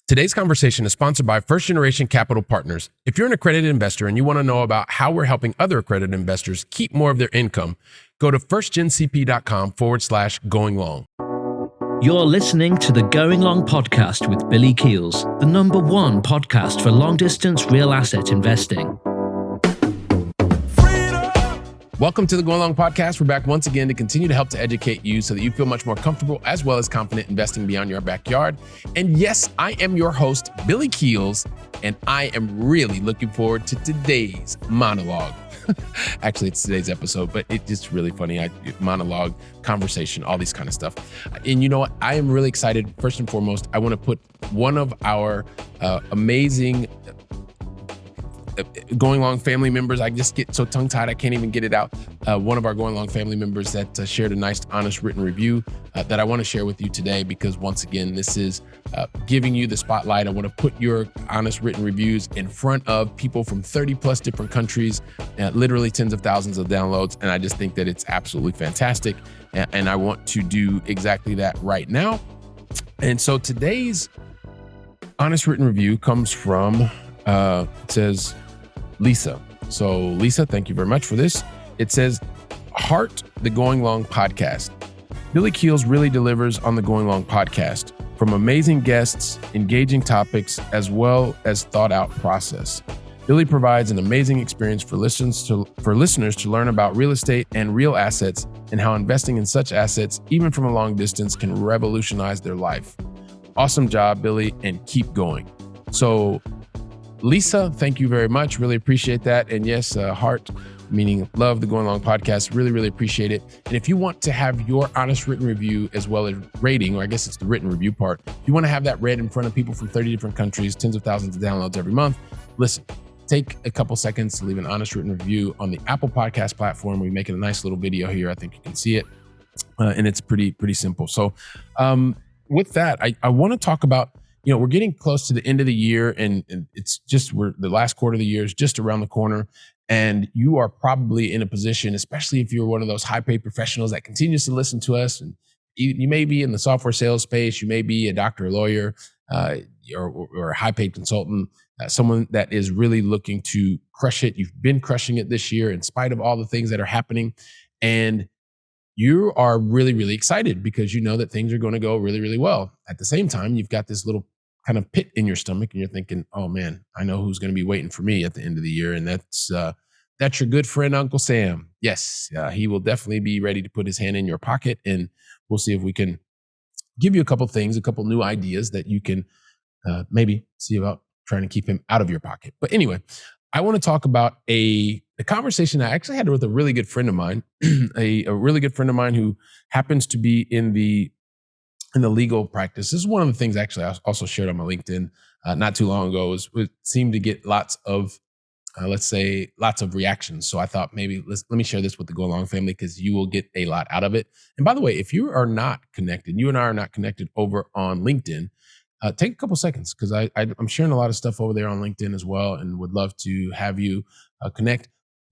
Today's conversation is sponsored by First Generation Capital Partners. If you're an accredited investor and you want to know about how we're helping other accredited investors keep more of their income, go to firstgencp.com/going long. You're listening to the Going Long podcast with Billy Keels, the #1 podcast for long-distance real asset investing. Welcome to the Going Long podcast. We're back once again to continue to help to educate you so that you feel much more comfortable as well as confident investing beyond your backyard. And yes, I am your host, Billy Keels, and I am really looking forward to today's monologue. Actually, it's today's episode, but it's just really funny. Monologue, conversation, all these kind of stuff. And you know what? I am really excited. First and foremost, I want to put one of our amazing Going Long family members. I just get so tongue-tied, I can't even get it out. One of our Going Long family members that shared a nice, honest written review that I want to share with you today, because once again, this is giving you the spotlight. I want to put your honest written reviews in front of people from 30 plus different countries, literally tens of thousands of downloads. And I just think that it's absolutely fantastic. And I want to do exactly that right now. And so today's honest written review comes from, it says, Lisa. So Lisa, thank you very much for this. It says, Heart the Going Long podcast. Billy Keels really delivers on the Going Long podcast, from amazing guests, engaging topics, as well as thought out process. Billy provides an amazing experience for listeners to learn about real estate and real assets, and how investing in such assets, even from a long distance, can revolutionize their life. Awesome job, Billy, and keep going. So Lisa, thank you very much. Really appreciate that. And yes, heart, meaning love the Going Long podcast. Really, really appreciate it. And if you want to have your honest written review as well as rating, or I guess it's the written review part, if you want to have that read in front of people from 30 different countries, tens of thousands of downloads every month, listen, take a couple seconds to leave an honest written review on the Apple Podcast platform. We make it a nice little video here. I think you can see it. And it's pretty simple. So with that, I want to talk about, we're getting close to the end of the year, and it's just, the last quarter of the year is just around the corner. And you are probably in a position, especially if you're one of those high paid professionals that continues to listen to us. And you may be in the software sales space. You may be a doctor, or lawyer, or a high paid consultant, someone that is really looking to crush it. You've been crushing it this year in spite of all the things that are happening. And you are really, really excited because you know that things are going to go really, really well. At the same time, you've got this little kind of pit in your stomach, and you're thinking, oh man, I know who's going to be waiting for me at the end of the year. And that's your good friend, Uncle Sam. Yes, he will definitely be ready to put his hand in your pocket, and we'll see if we can give you a couple things, a couple new ideas that you can maybe see about trying to keep him out of your pocket. But anyway, I want to talk about a conversation I actually had with a really good friend of mine, a really good friend of mine who happens to be in the legal practice. This is one of the things actually I also shared on my LinkedIn not too long ago. It seemed to get lots of reactions. So I thought maybe let me share this with the Go Long family, because you will get a lot out of it. And by the way, if you are not connected, you and I are not connected over on LinkedIn, take a couple seconds, because I'm sharing a lot of stuff over there on LinkedIn as well, and would love to have you connect.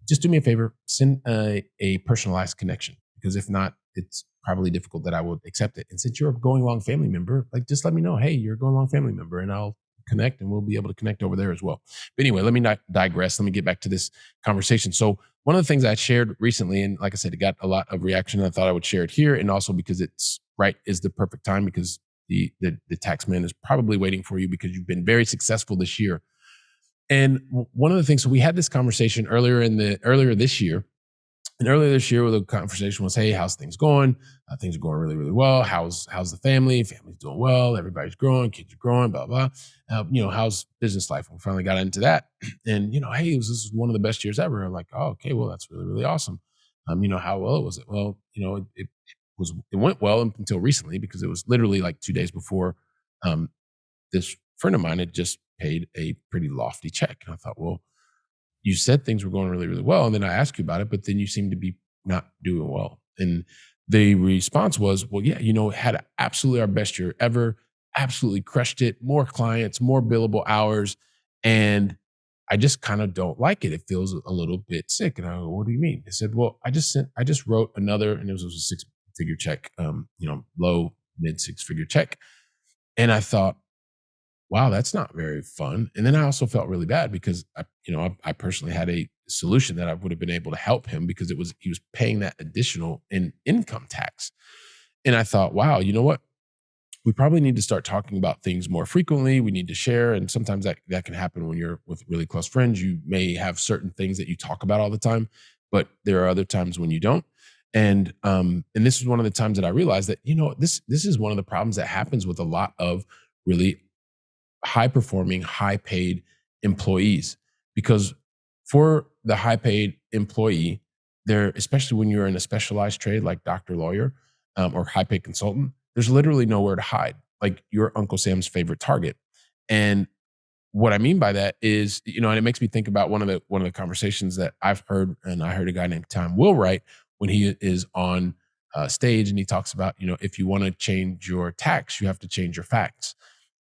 Just do me a favor, send a personalized connection, because if not, it's probably difficult that I would accept it. And since you're a Going Long family member, just let me know, hey, you're a Going Long family member, and I'll connect, and we'll be able to connect over there as well. But anyway, let me not digress. Let me get back to this conversation. So one of the things I shared recently, and like I said, it got a lot of reaction, and I thought I would share it here. And also because it's is the perfect time, because the tax man is probably waiting for you, because you've been very successful this year. And one of the things, so we had this conversation earlier this year. And earlier this year, the conversation was, hey, how's things going? Things are going really, really well. How's the family? Family's doing well. Everybody's growing. Kids are growing, blah, blah. How's business life? We finally got into that. And, hey, this is one of the best years ever. I'm like, oh, okay, well, that's really, really awesome. How well was it? Well, it went well until recently, because it was literally like 2 days before this friend of mine had just paid a pretty lofty check. And I thought, well, you said things were going really, really well. And then I asked you about it, but then you seem to be not doing well. And the response was, well, yeah, had absolutely our best year ever, absolutely crushed it, more clients, more billable hours. And I just kind of don't like it. It feels a little bit sick. And I go, what do you mean? They said, well, I just wrote another, and it was a 6-figure check, low, mid 6-figure check. And I thought, wow, that's not very fun. And then I also felt really bad because I personally had a solution that I would have been able to help him because he was paying that additional in income tax. And I thought, wow, you know what? We probably need to start talking about things more frequently. We need to share. And sometimes that can happen when you're with really close friends. You may have certain things that you talk about all the time, but there are other times when you don't. And this is one of the times that I realized that, this is one of the problems that happens with a lot of really high performing, high paid employees. Because for the high paid employee, there, especially when you're in a specialized trade like doctor, lawyer, or high paid consultant, there's literally nowhere to hide. Like you're Uncle Sam's favorite target. And what I mean by that is, and it makes me think about one of the conversations that I've heard, and I heard a guy named Tom Willwright when he is on stage, and he talks about, if you want to change your tax, you have to change your facts.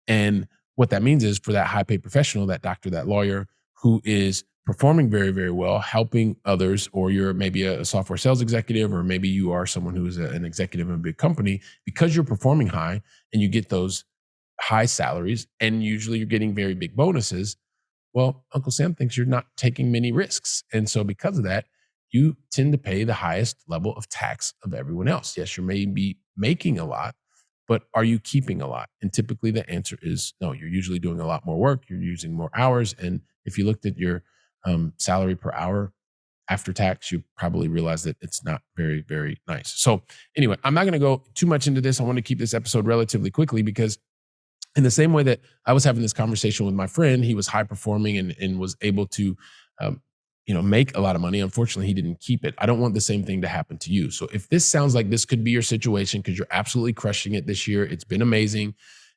And what that means is for that high paid professional, that doctor, that lawyer who is performing very, very well, helping others, or you're maybe a software sales executive, or maybe you are someone who is an executive in a big company, because you're performing high and you get those high salaries and usually you're getting very big bonuses. Well, Uncle Sam thinks you're not taking many risks. And so because of that, you tend to pay the highest level of tax of everyone else. Yes, you may be making a lot, but are you keeping a lot? And typically the answer is no. You're usually doing a lot more work. You're using more hours. And if you looked at your salary per hour after tax, you probably realize that it's not very, very nice. So anyway, I'm not going to go too much into this. I want to keep this episode relatively quickly because in the same way that I was having this conversation with my friend, he was high performing and was able to, make a lot of money. Unfortunately, he didn't keep it. I don't want the same thing to happen to you. So if this sounds like this could be your situation because you're absolutely crushing it this year, it's been amazing,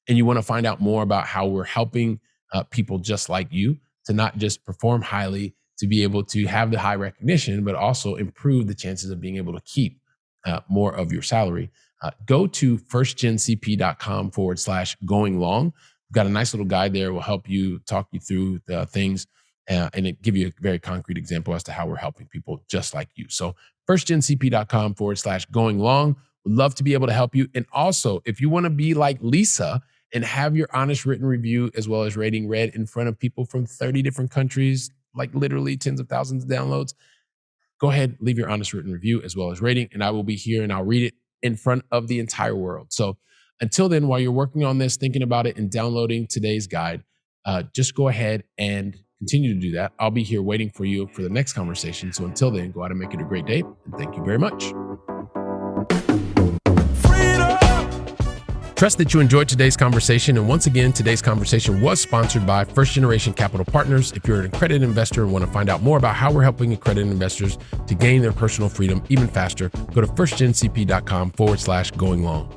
and you want to find out more about how we're helping people just like you to not just perform highly, to be able to have the high recognition, but also improve the chances of being able to keep more of your salary, go to firstgencp.com/going long. We've got a nice little guide there. We'll help you, talk you through the things, and it give you a very concrete example as to how we're helping people just like you. So firstgencp.com/going long. Would love to be able to help you. And also, if you want to be like Lisa and have your honest written review as well as rating read in front of people from 30 different countries, like literally tens of thousands of downloads, go ahead, leave your honest written review as well as rating, and I will be here and I'll read it in front of the entire world. So until then, while you're working on this, thinking about it and downloading today's guide, just go ahead and continue to do that. I'll be here waiting for you for the next conversation. So until then, go out and make it a great day. And thank you very much. Trust that you enjoyed today's conversation. And once again, today's conversation was sponsored by First Generation Capital Partners. If you're an accredited investor and want to find out more about how we're helping accredited investors to gain their personal freedom even faster, go to firstgencp.com/going long.